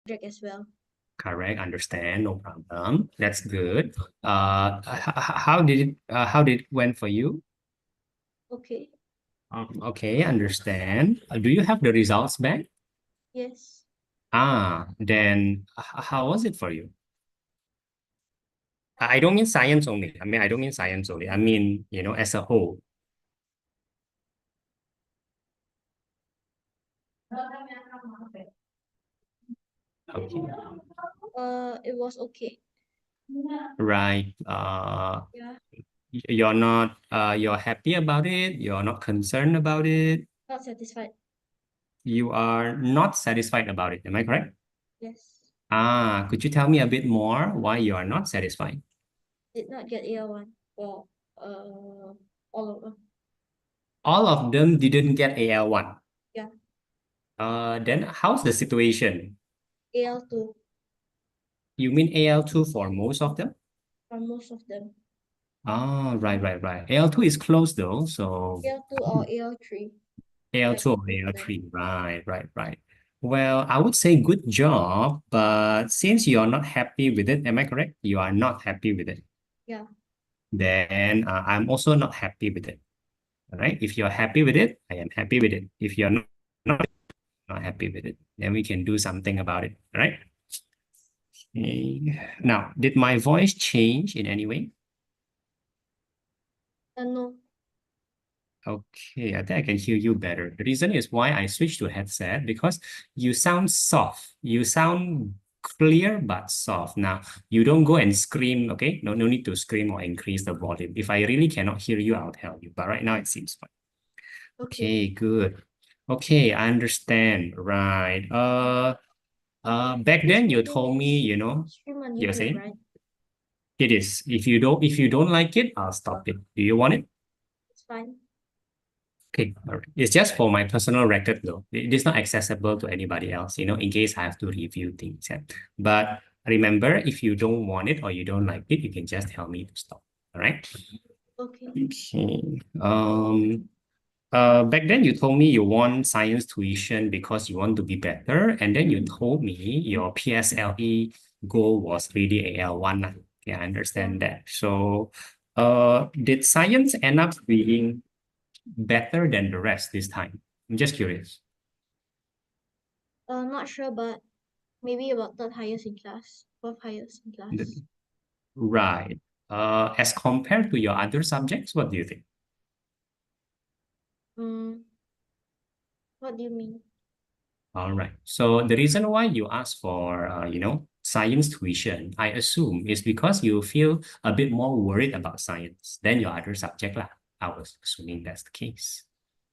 subject as well. Correct, understand, no problem. That's good. How did it went for you? Okay. Okay, understand. Do you have the results back? Yes. Then how was it for you? I don't mean science only. I mean, I don't mean science only. I mean, as a whole. Okay. It was okay. Right. Yeah. You're happy about it. You're not concerned about it. Not satisfied. You are not satisfied about it. Am I correct? Yes. Could you tell me a bit more why you are not satisfied? Did not get AL1 for all of them. All of them didn't get AL1. Yeah. Then how's the situation? AL2 You mean AL2 for most of them? for most of them. Right. AL2 is closed though, so AL2 or AL3. Like AL2 or most of them. AL3. Right. Well, I would say good job, but since you're not happy with it, am I correct? You are not happy with it. Yeah. Then I'm also not happy with it. All right. If you're happy with it, I am happy with it. If you're not happy with it, then we can do something about it. All right. Okay. Now, did my voice change in any way? No. Okay, I think I can hear you better. The reason is why I switched to a headset because you sound soft. You sound clear but soft. Now, you don't go and scream, okay? No need to scream or increase the volume. If I really cannot hear you, I'll tell you. But right now it seems fine. Okay. Okay, good. Okay, I understand. Right. Back This then you meeting told me, is stream on you're YouTube, saying right? it is. If you don't like it, I'll stop it. Do you want it? It's fine. Okay, all right. It's just for my personal record though. It is not accessible to anybody else, in case I have to review things. Yeah. But remember, if you don't want it or you don't like it, you can just tell me to stop. All right. Okay. Okay. Back then you told me you want science tuition because you want to be better, and then you told me your PSLE goal was really AL1. Okay, I understand that. So, did science end up being better than the rest this time? I'm just curious. Not sure, but maybe about third highest in class, fourth highest in class. Right. As compared to your other subjects, what do you think? Mm, what do you mean? All right. So the reason why you ask for, science tuition, I assume, is because you feel a bit more worried about science than your other subject lah. I was assuming that's the case,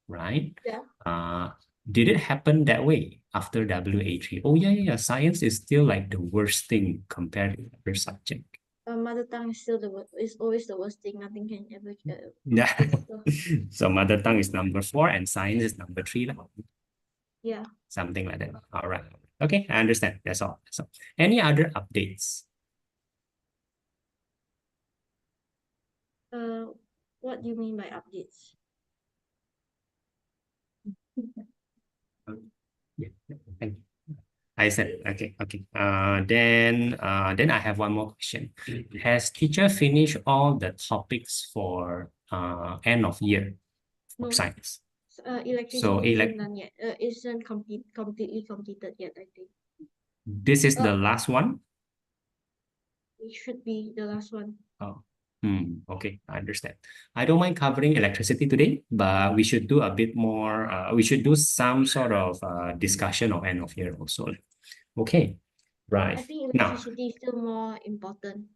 right? Yeah. Uh, did it happen that way after WA3? Oh, yeah. Science is still like the worst thing compared to other subject. Mother tongue is still the worst. Is always the worst thing. Nothing can ever Yeah. be better. So mother tongue is number 4 and science is number 3 lah. Yeah. Something like that. All right. Okay, I understand. That's all. Any other updates? Uh, what do you mean by updates? Yeah, thank you. I said, okay. Then I have one more question. Has teacher finished all the topics for end of year for No. science? So Electricity isn't done yet. Isn't completely completed yet, I think. this is the last one? It should be the last one. Oh, okay, I understand. I don't mind covering electricity today, but we should do a bit more. We should do some sort of discussion of end of year also. Okay, right. I think Now, electricity is still more important.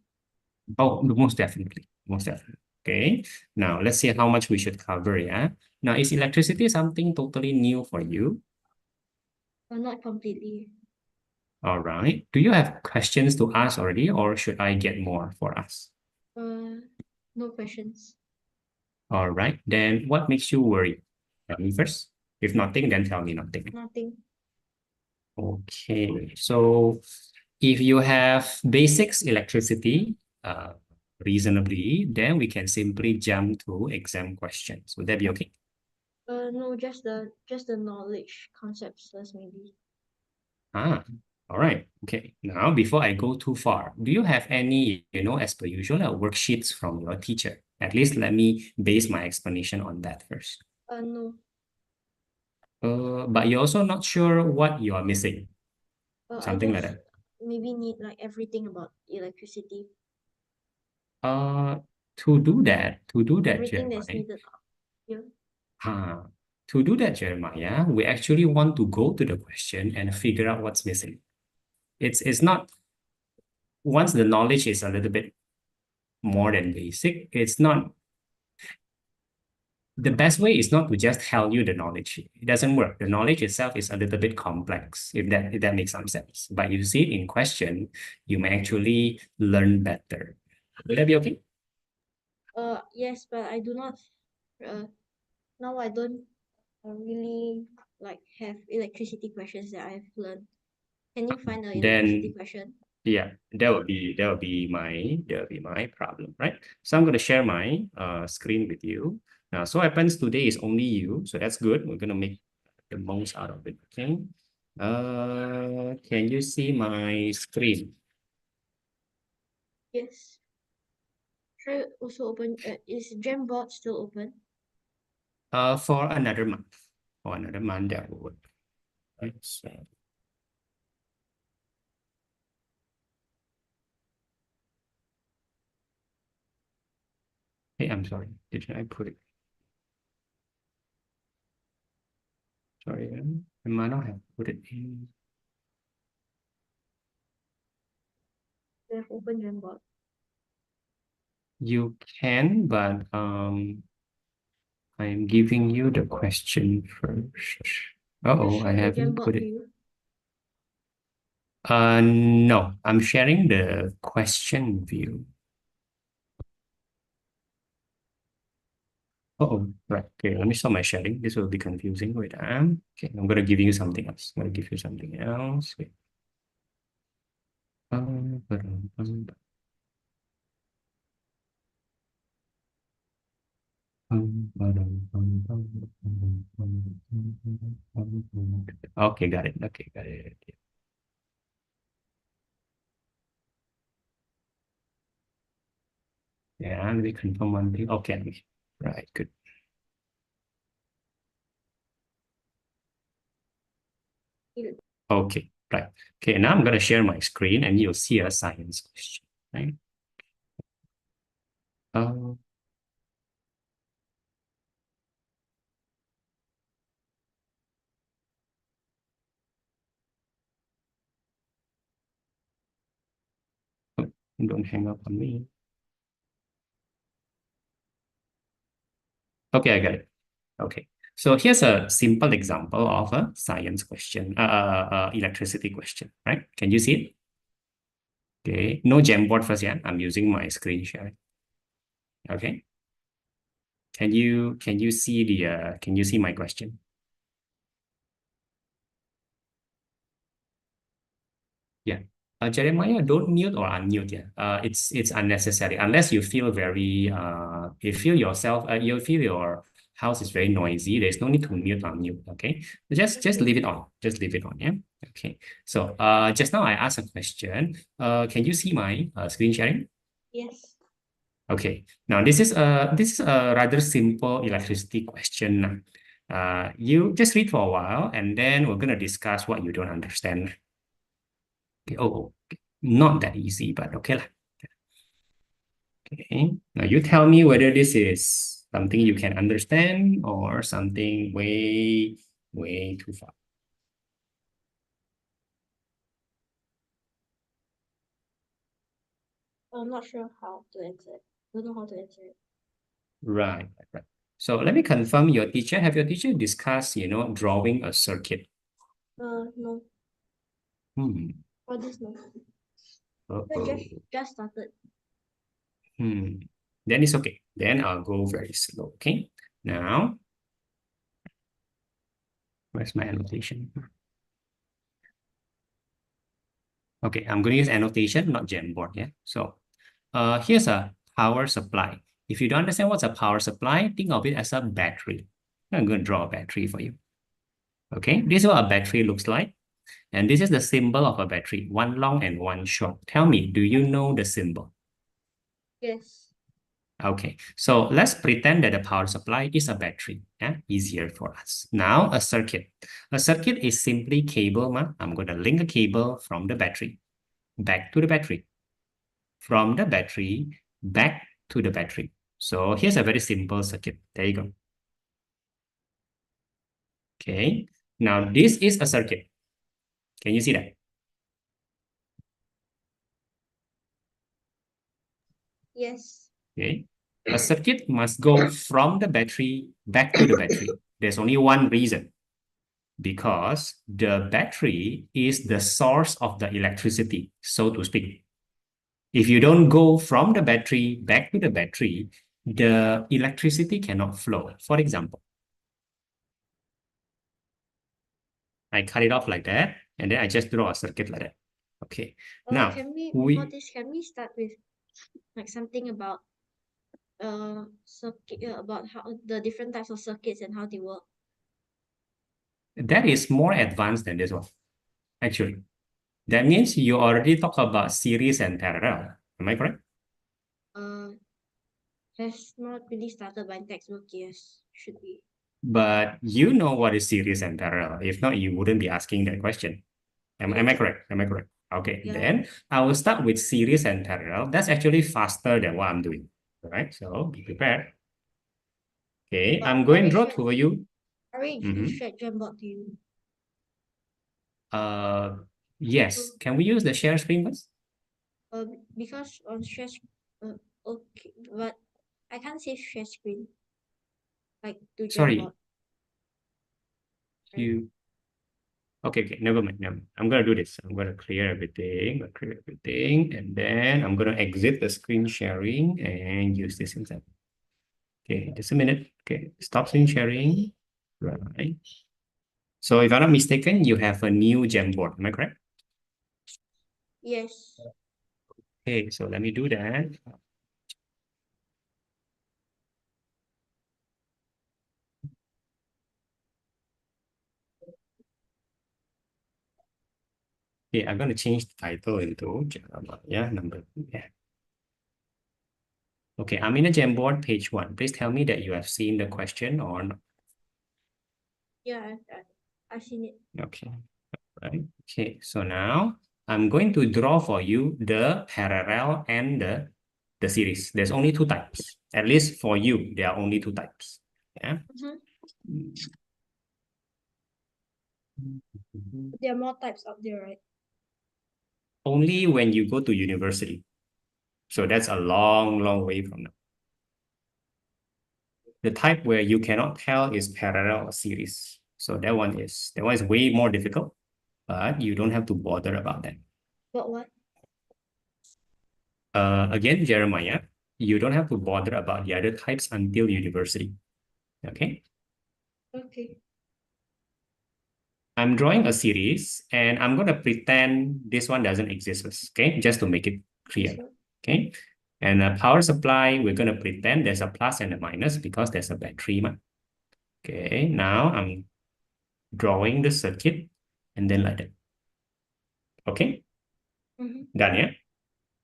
oh, most definitely, most definitely. Okay, now let's see how much we should cover. Yeah. Now, is electricity something totally new for you? But not completely. All right. Do you have questions to ask already, or should I get more for us? No questions. All right. Then what makes you worry? Tell me first. If nothing, then tell me nothing. Nothing. Okay. So if you have basics electricity reasonably, then we can simply jump to exam questions. Would that be okay? No, just the knowledge concepts first, maybe. All right. Okay, now before I go too far, do you have any, as per usual, worksheets from your teacher? At least let me base my explanation on that first. No. But you're also not sure what you are missing, I something like just that. maybe need like everything about electricity. Uh, to do that, Everything that's Jeremiah, needed here. uh, Jeremiah, we actually want to go to the question and figure out what's missing. It's not, once the knowledge is a little bit more than basic, it's not, the best way is not to just tell you the knowledge. It doesn't work. The knowledge itself is a little bit complex, if that makes some sense. But you see it in question, you may actually learn better. Will that be okay? Yes, but I do not. Uh, now I don't really like have electricity questions that I've learned. Can you find an electricity Then question? yeah, that will be my problem, right? So I'm gonna share my screen with you. Now, so happens today is only you, so that's good. We're gonna make the most out of it. Okay. Can you see my screen? Yes. Try also open. Is Jamboard still open? For another month. For another month that will work. Right? So, hey, I'm sorry. Did I put it? Sorry, I might not have put it in. They have open Jamboard. You can, but I'm giving you the question first. Just Uh-oh, I share the haven't Jamboard put it. view. No, I'm sharing the question view. Uh-oh, right. Okay, let me stop my sharing. This will be confusing. Wait, okay, I'm gonna give you something else. I'm gonna give you something else. Wait. Okay, got it. Okay, got it. Yeah, let me confirm one thing. Okay, right, good. Okay, right. Okay, now I'm gonna share my screen and you'll see a science question, right? Uh, oh, don't hang up on me. Okay, I got it. Okay, so here's a simple example of a science question, electricity question, right? Can you see it? Okay, no Jamboard first, yeah. I'm using my screen sharing. Okay, can you see my question? Yeah. Jeremiah, don't mute or unmute. Yeah. It's unnecessary unless you feel very you feel yourself you feel your house is very noisy. There's no need to mute or unmute. Okay. Just leave it on. Just leave it on. Yeah. Okay. So just now I asked a question. Can you see my screen sharing? Yes. Okay. Now this is a rather simple electricity question. You just read for a while and then we're gonna discuss what you don't understand. Okay. Oh, not that easy, but okay lah. Okay. Now you tell me whether this is something you can understand or something way, way too far. I'm not sure how to answer it. Don't know how to answer it. Right, right, right. So let me confirm your teacher. Have your teacher discussed, drawing a circuit? No. Hmm. For this no. But Uh-oh. just started. Hmm. Then it's okay. Then I'll go very slow. Okay. Now, where's my annotation? Okay, I'm going to use annotation, not Jamboard. Yeah. So here's a power supply. If you don't understand what's a power supply, think of it as a battery. I'm going to draw a battery for you. Okay, this is what a battery looks like. And this is the symbol of a battery, one long and one short. Tell me, do you know the symbol? Yes. Okay, so let's pretend that the power supply is a battery. Yeah, easier for us. Now a circuit. A circuit is simply cable. I'm going to link a cable from the battery back to the battery, from the battery back to the battery. So here's a very simple circuit. There you go. Okay, now this is a circuit. Can you see that? Yes. Okay, a circuit must go from the battery back to the battery. There's only one reason, because the battery is the source of the electricity, so to speak. If you don't go from the battery back to the battery, the electricity cannot flow. For example, I cut it off like that, and then I just draw a circuit like that. Okay. Now, Can we before we this? Can we start with like something about circuit about how the different types of circuits and how they work? that is more advanced than this one, actually. That means you already talk about series and parallel. Am I correct? Uh, has not really started by textbook. Yes, should be. But you know what is series and parallel. If not, you wouldn't be asking that question. Am I Yes. correct? Am I correct? Okay, Yeah. then I will start with series and parallel. That's actually faster than what I'm doing. All right, so be prepared. Okay, But I'm I going to already draw shared. to you. I already Mhm. shared Jamboard to you. Uh, So, yes. Can we use the share screen first? uh, because on share, okay, but I can't save share screen like to Jamboard, Sorry, right? you. Okay, okay, never mind, never mind. I'm gonna do this. I'm gonna clear everything, and then I'm gonna exit the screen sharing and use this instead. Okay, just a minute. Okay, stop screen sharing. Right. So if I'm not mistaken, you have a new Jamboard. Am I correct? Yes. Okay, so let me do that. Okay, I'm gonna change the title into yeah, number. Yeah. Okay, I'm in a Jamboard page 1. Please tell me that you have seen the question or not. Yeah, I've seen it. Okay, right. Okay, so now I'm going to draw for you the parallel and the series. There's only two types. At least for you, there are only two types. Yeah. There are more types out there, right? Only when you go to university. So that's a long, long way from now. The type where you cannot tell is parallel or series. So that one is way more difficult, but you don't have to bother about that. But what? Again, Jeremiah, you don't have to bother about the other types until university. Okay. Okay. I'm drawing a series and I'm going to pretend this one doesn't exist. Okay. Just to make it Okay, clear. sure. Okay. And a power supply, we're going to pretend there's a plus and a minus because there's a battery. Okay. Now I'm drawing the circuit and then like that. Okay. Done, yeah?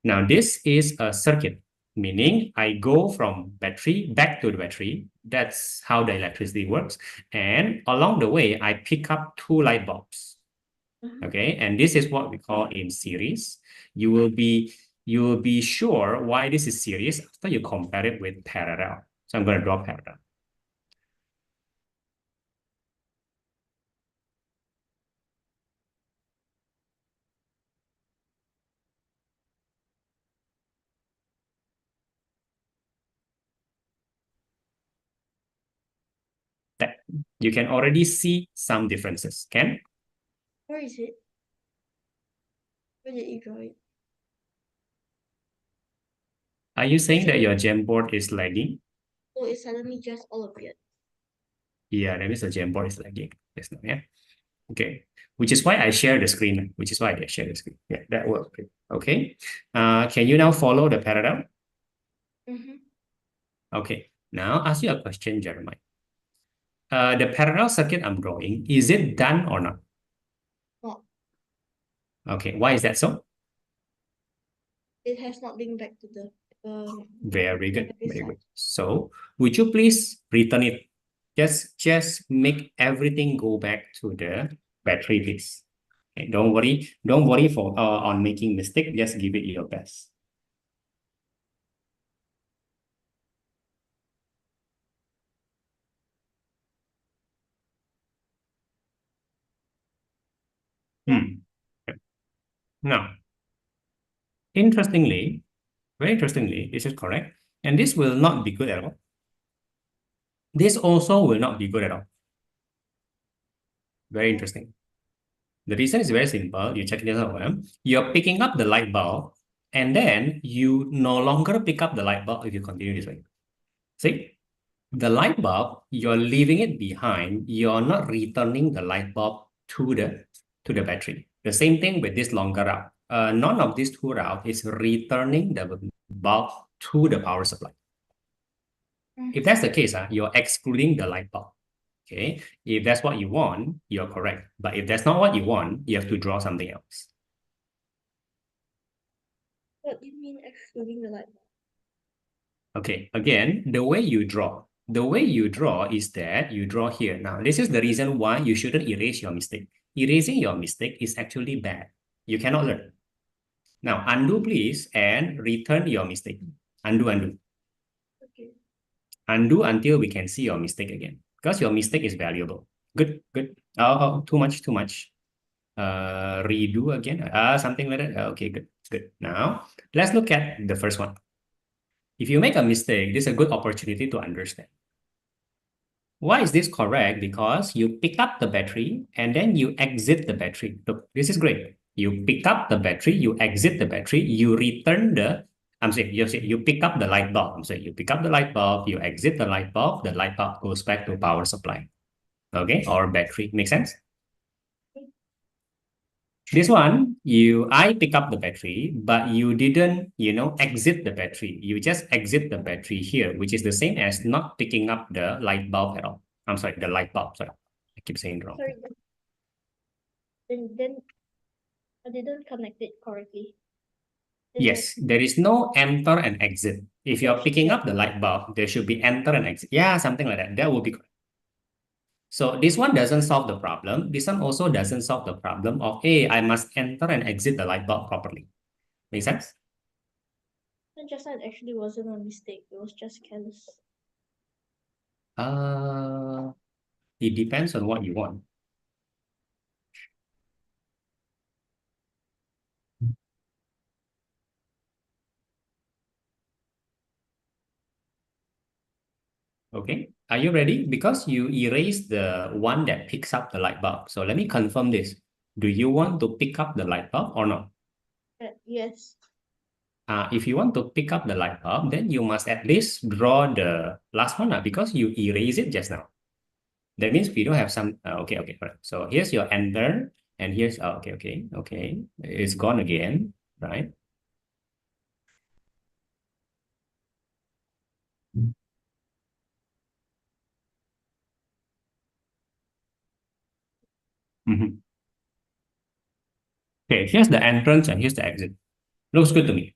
Now this is a circuit, meaning I go from battery back to the battery. That's how the electricity works. And along the way, I pick up two light bulbs. Okay, and this is what we call in series. You will be you will be sure why this is series after you compare it with parallel. So I'm going to draw parallel. That you can already see some differences. Can? Where is it? Where did you draw it? Are you saying that Suddenly, your Jamboard is lagging? oh, it suddenly just all appeared. Yeah, that means the Jamboard is lagging. Yes, no, yeah. Okay, which is why I share the screen. Which is why I share the screen. Yeah, that worked. Okay. Can you now follow the parallel? Okay. Now ask you a question, Jeremiah. The parallel circuit I'm drawing, is it done or not? What? Okay, why is that so? It has not been back to the Very good, negative very side. good. So would you please return it? Just make everything go back to the battery, please. Okay, don't worry for on making mistake. Just give it your best. Yeah. Now, interestingly, very interestingly, this is correct, and this will not be good at all. This also will not be good at all. Very interesting. The reason is very simple. You check this out. You're picking up the light bulb, and then you no longer pick up the light bulb if you continue this way. See, the light bulb, you're leaving it behind. You're not returning the light bulb to the battery. The same thing with this longer route. None of these two routes is returning the bulb to the power supply. If that's the case, you're excluding the light bulb. Okay. If that's what you want, you're correct. But if that's not what you want, you have to draw something else. What do you mean excluding the light bulb? Okay. Again, the way you draw is that you draw here. Now, this is the reason why you shouldn't erase your mistake. Erasing your mistake is actually bad. You cannot learn. Now, undo please and return your mistake. Undo, undo. Okay. Undo until we can see your mistake again. Because your mistake is valuable. Good, good. Oh, too much, too much. Redo again. Something like that. Okay, good, good. Now, let's look at the first one. If you make a mistake, this is a good opportunity to understand. Why is this correct? Because you pick up the battery and then you exit the battery. Look, this is great. You pick up the battery, you exit the battery, you return the, you pick up the light bulb. I'm saying you pick up the light bulb, you exit the light bulb goes back to power supply. Okay, or battery. Make sense? This one, I pick up the battery, but you didn't, exit the battery. You just exit the battery here, which is the same as not picking up the light bulb at all. I'm sorry, the light bulb. Sorry, I keep saying wrong. Sorry. Then I didn't connect it correctly. Yes, there is no enter and exit. If you're picking up the light bulb, there should be enter and exit. Yeah, something like that. That would be correct. So this one doesn't solve the problem. This one also doesn't solve the problem of, hey, I must enter and exit the light bulb properly. Make sense? Just now it actually wasn't a mistake. It was just careless. It depends on what you want. Okay, are you ready? Because you erase the one that picks up the light bulb. So let me confirm this. Do you want to pick up the light bulb or not? Yes. If you want to pick up the light bulb, then you must at least draw the last one because you erase it just now. That means we don't have some, okay, all right. So here's your enter, and here's, okay. It's gone again, right? Mhm. Okay, here's the entrance and here's the exit. Looks good to me.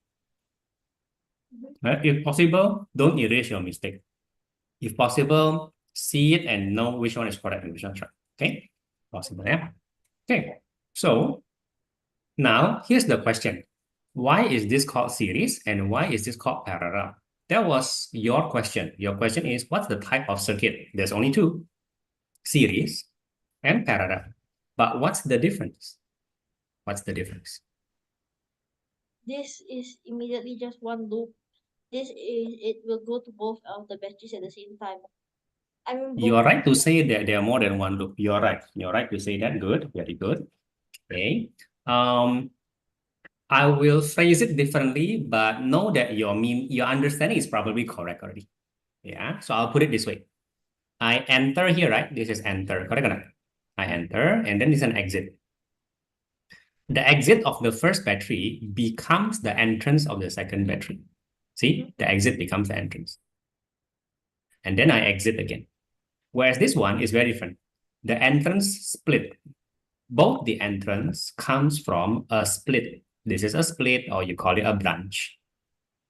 If possible, don't erase your mistake. If possible, see it and know which one is correct and which one is right. Okay, possible, yeah. Okay, so now here's the question. Why is this called series and why is this called parallel? That was your question. Your question is, what's the type of circuit? There's only two, series and parallel. But what's the difference? What's the difference? This is immediately just one loop. It will go to both of the batteries at the same time. I mean, You are right to say that there are more than one loop. You're right. You're right to say that. Good. Very good. Okay. I will phrase it differently, but know that your understanding is probably correct already. Yeah. So I'll put it this way. I enter here, right? This is enter. Correct or not? I enter, and then this is an exit. The exit of the first battery becomes the entrance of the second battery. See, the exit becomes the entrance. And then I exit again. Whereas this one is very different. The entrance split. both the entrance comes from a split. This is a split, or you call it a branch.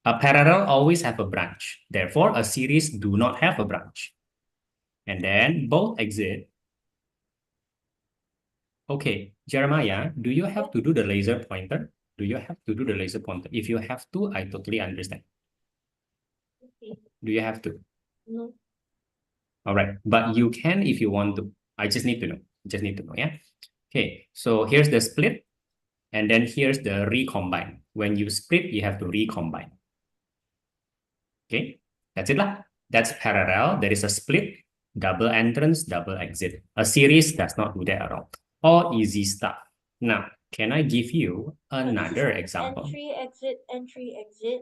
A parallel always have a branch. Therefore, a series do not have a branch. And then both exit. Okay, Jeremiah, do you have to do the laser pointer? Do you have to do the laser pointer? If you have to, I totally understand. Okay. Do you have to? No. All right, but you can if you want to. I just need to know. Just need to know, yeah? Okay, so here's the split, and then here's the recombine. When you split, you have to recombine. Okay, that's it lah. That's parallel. There is a split, double entrance, double exit. A series does not do that at all. All easy stuff. Now, can I give you another example? Entry, exit, entry, exit.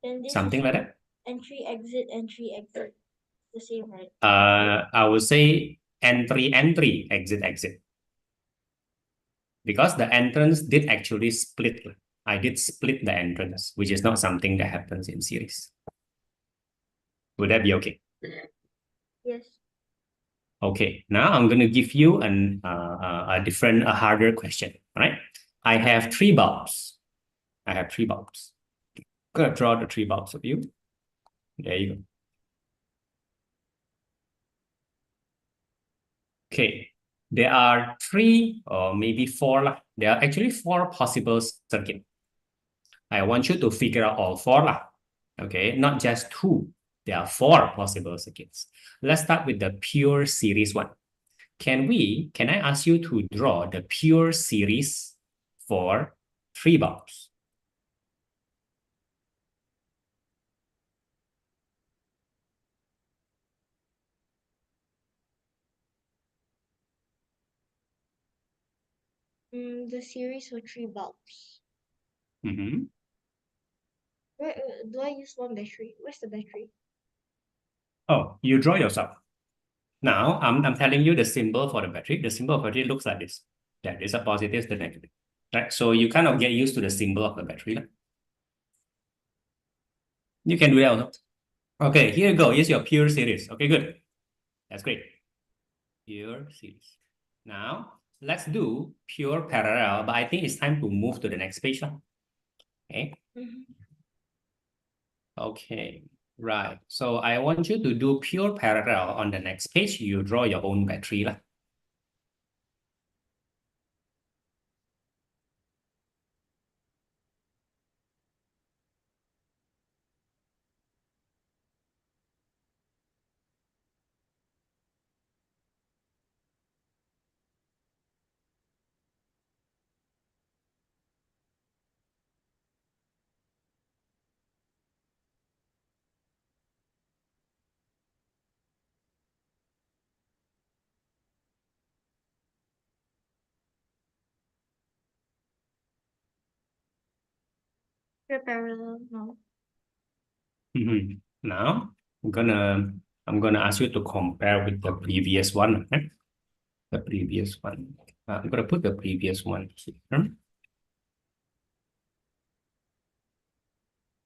Then this Something is like that? entry, exit, entry, exit. The same, right? I would say entry, entry, exit, exit. Because the entrance did actually split. I did split the entrance, which is not something that happens in series. Would that be okay? Yes. Okay, now I'm going to give you a different, a harder question, all right? I have three bulbs. I have three bulbs. I'm going to draw the three bulbs of you. There you go. Okay, there are three or maybe four. There are actually four possible circuits. I want you to figure out all four. Okay, not just two. There are four possible circuits. Let's start with the pure series one. Can I ask you to draw the pure series for three bulbs? The series for three bulbs. Mm-hmm. Where do I use one battery? Where's the battery? Oh, you draw yourself. Now, I'm telling you the symbol for the battery. The symbol of the battery looks like this. That is a positive, the negative. Right? So you kind of get used to the symbol of the battery. You can do that also. Okay, here you go. Here's your pure series. Okay, good. That's great. Pure series. Now, let's do pure parallel, but I think it's time to move to the next page. Okay. Okay, right. So I want you to do pure parallel on the next page. You draw your own battery. Pure parallel, no. Now I'm gonna ask you to compare with the previous one. Okay? The previous one. I'm gonna put the previous one here. And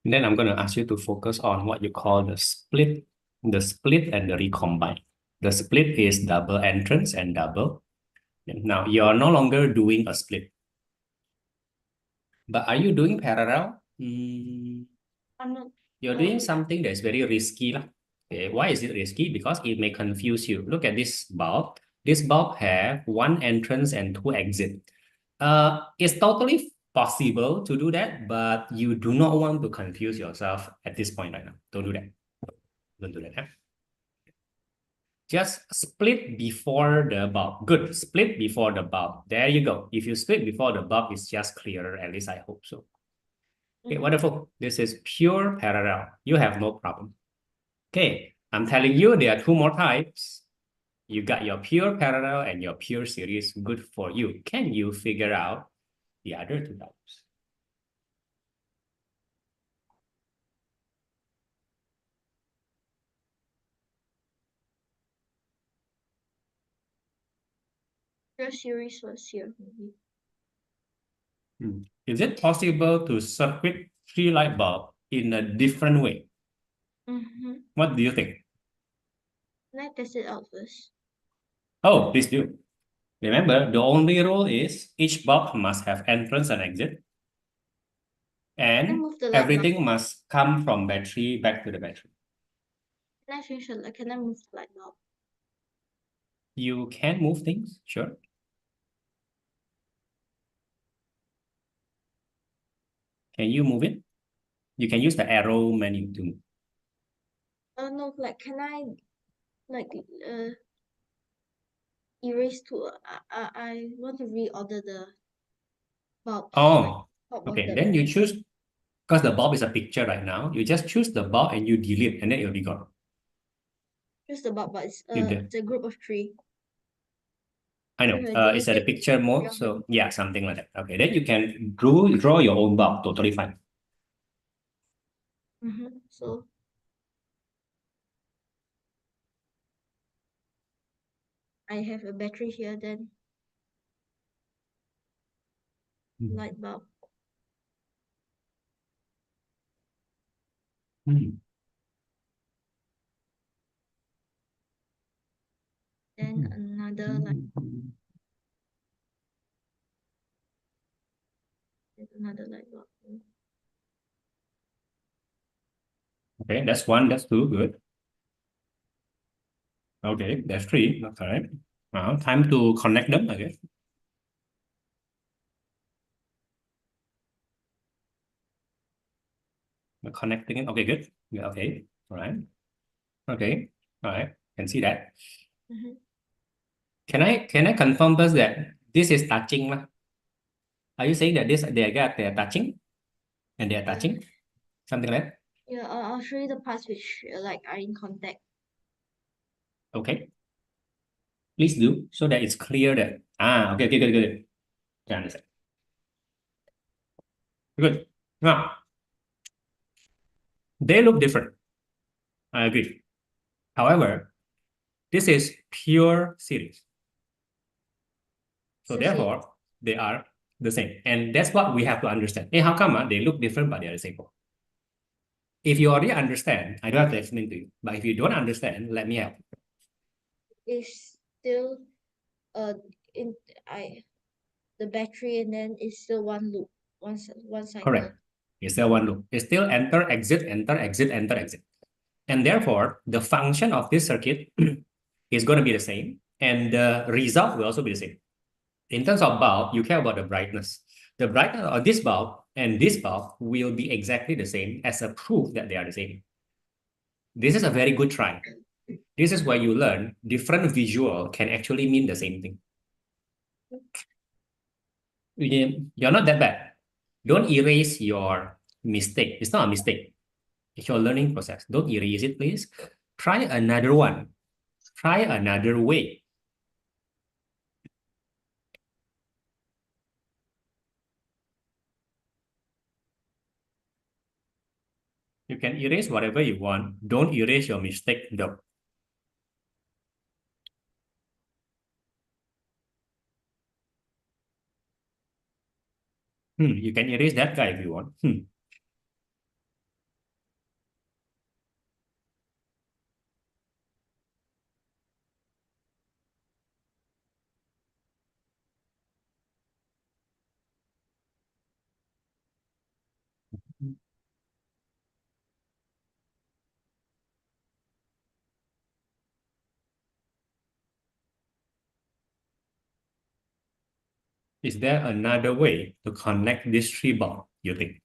then I'm gonna ask you to focus on what you call the split and the recombine. The split is double entrance and double. Now you're no longer doing a split. But are you doing parallel? I'm not. You're doing something that's very risky. Okay, why is it risky? Because it may confuse you. Look at this bulb. This bulb have one entrance and two exit. It's totally possible to do that, but you do not want to confuse yourself at this point right now. Don't do that. Don't do that. Huh? Just split before the bulb. Good. Split before the bulb. There you go. If you split before the bulb, it's just clearer. At least I hope so. Okay, wonderful. This is pure parallel. You have no problem. Okay, I'm telling you there are two more types. You got your pure parallel and your pure series. Good for you. Can you figure out the other two types? Pure series was here, maybe. Is it possible to circuit three light bulb in a different way? What do you think? Can I test it out first? Oh, please do. Remember, the only rule is each bulb must have entrance and exit, Can I and move the light bulb? everything must come from battery back to the battery. Can I change the light? Can I move the light bulb? You can move things, sure. Can you move it? You can use the arrow menu to move. No, like can I like erase to I want to reorder the bulbs like Oh, top okay. bottom. Then you choose, because the bulb is a picture right now, you just choose the bulb and you delete, and then it'll be gone. Just the bulb, but You did. it's a group of three. I So know. if I It's delete at a it, picture mode, yeah. so yeah, something like that. Okay, then you can draw your own bulb. Totally fine. So I have a battery here, then light bulb, Hmm. then another light, then another light bulb. Okay, that's one, that's two, good. Okay, that's three. That's all right. Time to connect them, I guess. We're connecting it. Okay, good. Yeah, okay. All right. Okay. All right. Can see that. Mm-hmm. Can I confirm first that this is touching? Lah? Are you saying that they're touching and they're Yeah, touching? Something like that? yeah. I'll show you the parts which like are in contact. Okay. Please do so that it's clear that okay, okay, good, good. Yeah, understand. Good. Now they look different. I agree. However, this is pure series. It's So the same. therefore, they are the same. And that's what we have to understand. Hey, how come they look different but they are the same? If you already understand, I don't have to explain to you. But if you don't understand, let me help. It's still uh in I the battery, and then it's still one loop, one cycle. Correct. It's still one loop. It's still enter, exit, enter, exit, enter, exit. And therefore, the function of this circuit is going to be the same. And the result will also be the same. In terms of bulb, you care about the brightness. The brightness of this bulb and this bulb will be exactly the same as a proof that they are the same. This is a very good try. This is where you learn different visual can actually mean the same thing. You're not that bad. Don't erase your mistake. It's not a mistake. It's your learning process. Don't erase it, please. Try another one. Try another way. You can erase whatever you want. Don't erase your mistake, though. You can erase that guy if you want. Is there another way to connect these three bulbs, you think?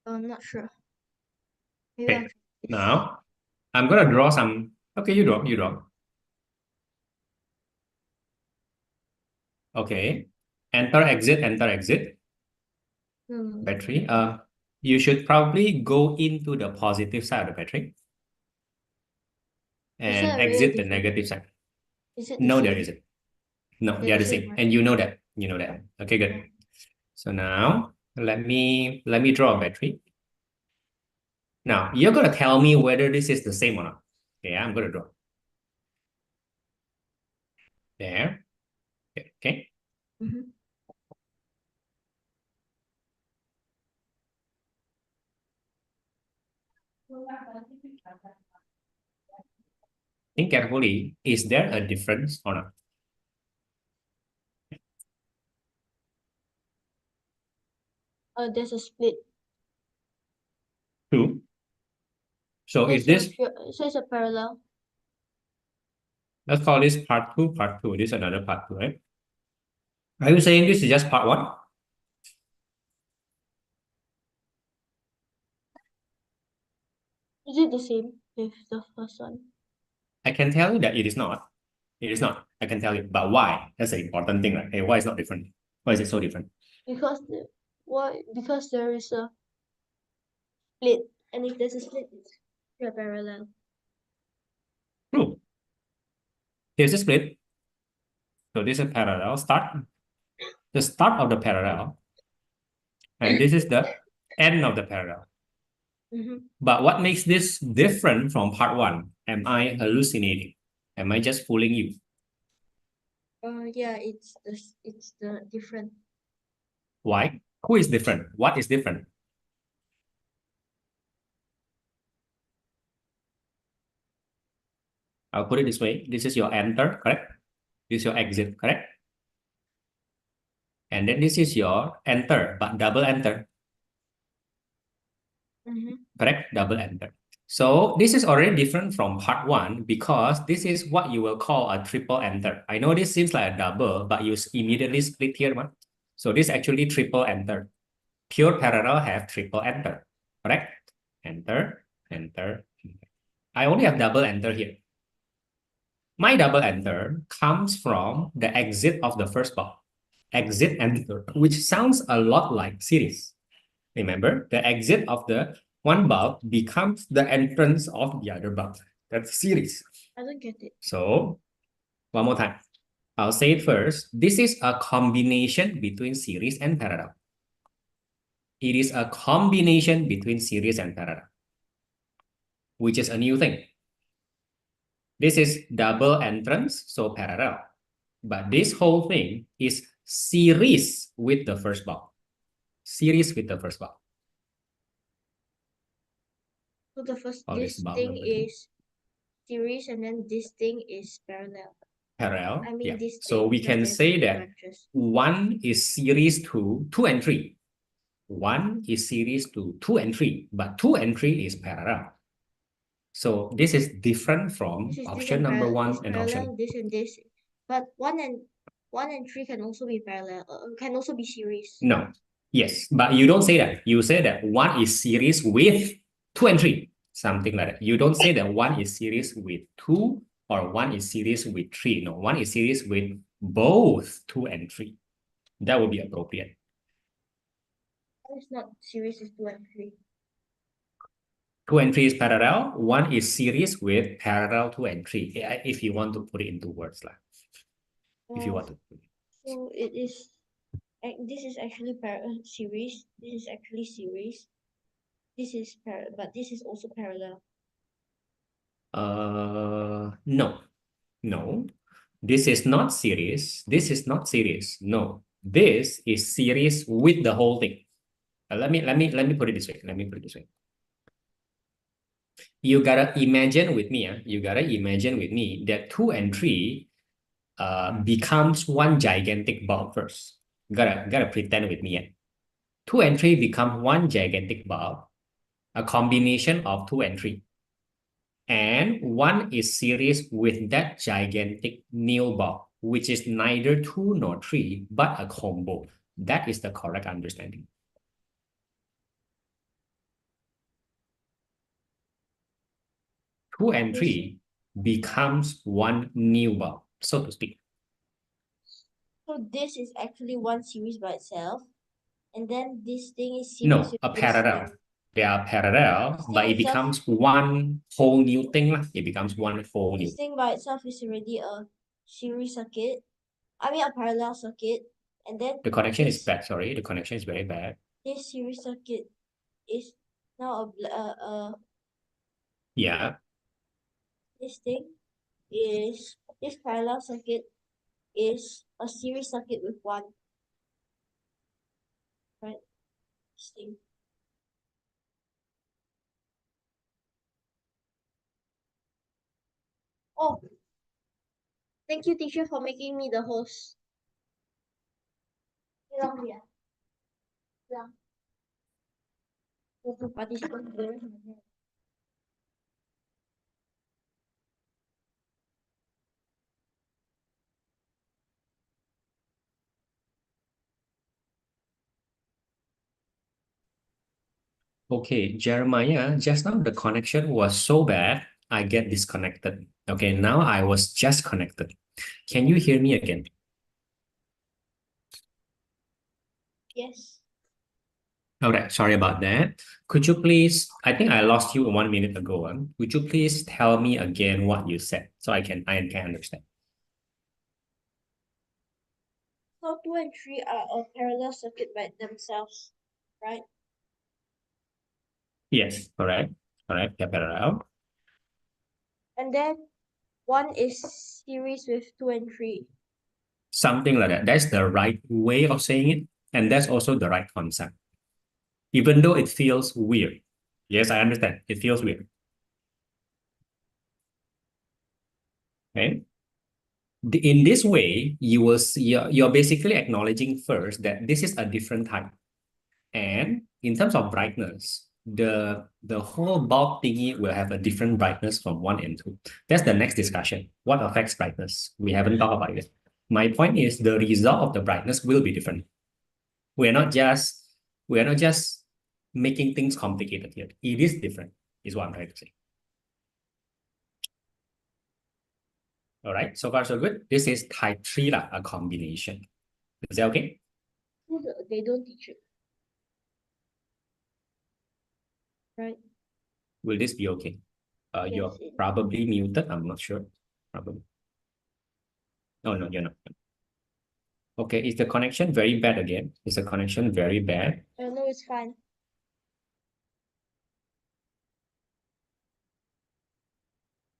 I'm not sure. Maybe I'll Okay. try this. Now, I'm going to draw some. Okay, you draw, you draw. Okay. Enter, exit, enter, exit. No. Battery. You should probably go into the positive side of the battery Is and that really exit the different? negative side. Is it the No, there same? isn't. No, They're they are the the same, same. right? And you know that. You know that. Okay, Yeah. good. So now let me draw a battery. Now you're gonna tell me whether this is the same or not. Okay, I'm gonna draw. There. Okay. Okay. Mm-hmm. Think carefully. Is there a difference or not? There's a split. True. So So is this, so it's a parallel. let's call this part two, part two. This is another part two, right? Are you saying this is just part one? Is it the same with the first one? I can tell you that it is not. It is not. I can tell you. But why? That's the important thing, right? Hey, why is it not different? Why is it so different? Because because there is a split, and if there's a split, it's a parallel. True. Here's a split. So this is parallel start. The start of the parallel. And this is the end of the parallel. But what makes this different from part one? Am I hallucinating? Am I just fooling you? Yeah, it's the different. Why? Who is different? What is different? I'll put it this way. This is your enter, correct? This is your exit, correct? And then this is your enter, but double enter, correct? Double enter. So this is already different from part one because this is what you will call a triple enter. I know this seems like a double, but you immediately split here one. So this actually triple enter. Pure parallel have triple enter, correct? Enter, enter. I only have double enter here. My double enter comes from the exit of the first block. Exit enter, which sounds a lot like series. Remember, the exit of the one bulb becomes the entrance of the other bulb. That's series. I don't get it. So, one more time. I'll say it first. This is a combination between series and parallel. It is a combination between series and parallel, which is a new thing. This is double entrance, so parallel. But this whole thing is series with the first bulb. Series with the first bulb. So the first This this bulb thing number two. is series, and then this thing is parallel. Parallel. I mean Yeah. this So thing we because can there's say two that branches. one is series to 2 and 3. One is series to 2 and 3, but 2 and 3 is parallel. So this is different from This is option different. number one This and parallel, option. this and this. But one and three can also be parallel. Can also be series. No. Yes, but you don't say that. You say that one is series with 2 and 3, something like that. You don't say that one is series with 2 or one is series with 3. No, one is series with both 2 and 3. That would be appropriate. It's not series, is 2 and 3. 2 and 3 is parallel. One is series with parallel 2 and 3. If you want to put it into words, like, if you want to. So it is. This is actually series. This is actually series. This is but this is also parallel. No, no. This is not series. This is not series. No, this is series with the whole thing. Let me put it this way. Let me put it this way. You gotta imagine with me. You gotta imagine with me that 2 and 3 becomes one gigantic bulb first. Gotta pretend with me. 2 and 3 become one gigantic bulb, a combination of 2 and 3. And one is series with that gigantic new bulb, which is neither 2 nor 3, but a combo. That is the correct understanding. 2 and 3 becomes one new bulb, so to speak. So this is actually one series by itself, and then this thing is series No, with a this parallel. thing. They are parallel, This but thing it itself, becomes one whole new thing. It becomes one whole new. this thing by itself is already a series circuit. I mean a parallel circuit, and then The connection is bad. Sorry, the connection is very bad. this series circuit is now Yeah. this thing is this parallel circuit is a series circuit with one, right? This thing. Oh, thank you, teacher, for making me the host. Hilang dia. Hilang. Untuk participant there. Okay, Jeremiah, just now the connection was so bad, I get disconnected. Okay, now I was just connected. Can you hear me again? Yes. All right, sorry about that. Could you please, I think I lost you 1 minute ago. Would you please tell me again what you said so I can understand? So 2 and 3 are a parallel circuit by themselves, right? Yes, correct. Correct. Yeah, parallel. And then 1 is series with 2 and 3. Something like that. That's the right way of saying it. And that's also the right concept. Even though it feels weird. Yes, I understand. It feels weird. Okay. In this way, you will see you're basically acknowledging first that this is a different type. And in terms of brightness, the whole bulb thingy will have a different brightness from 1 and 2. That's the next discussion. What affects brightness? We haven't talked about it. My point is the result of the brightness will be different. We're not just we're not just making things complicated here. It is different, is what I'm trying to say. All right, so far so good. This is type 3, a combination. Is that okay? They don't teach it, right? Will this be okay? Yes. You're probably muted. I'm not sure. Probably. Oh, no, you're not. Okay, is the connection very bad again? Is the connection very bad? No, it's fine.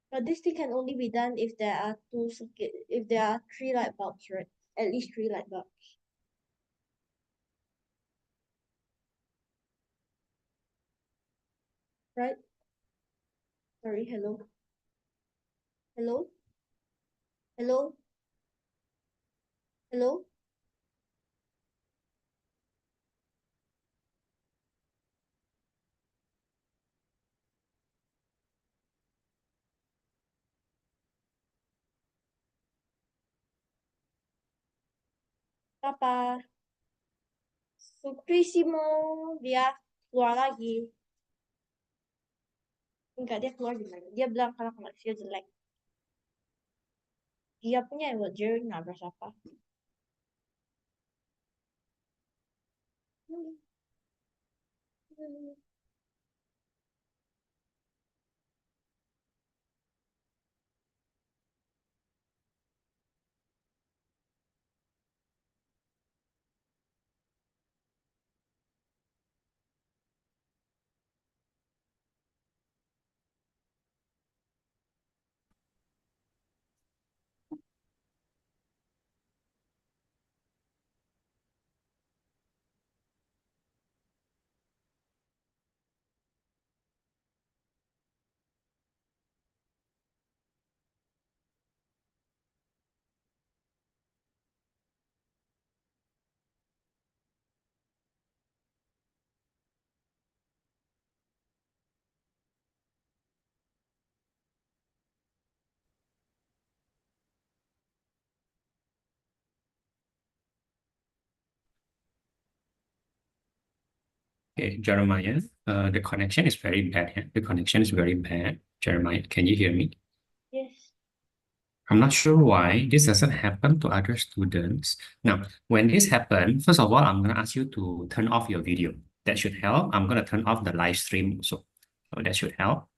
But this thing can only be done if there are if there are 3 light bulbs, right? At least 3 light bulbs. Right? Sorry, hello. Hello? Hello? Hello? Papa? Suprissimo, dia keluar lagi. Enggak, dia keluar gimana? Dia bilang kalau koneksinya jelek. Dia punya wajar nabrak siapa? Okay, Jeremiah, the connection is very bad here. The connection is very bad. Jeremiah, can you hear me? Yes. I'm not sure why this doesn't happen to other students. Now, when this happens, first of all, I'm going to ask you to turn off your video. That should help. I'm going to turn off the live stream also. So that should help.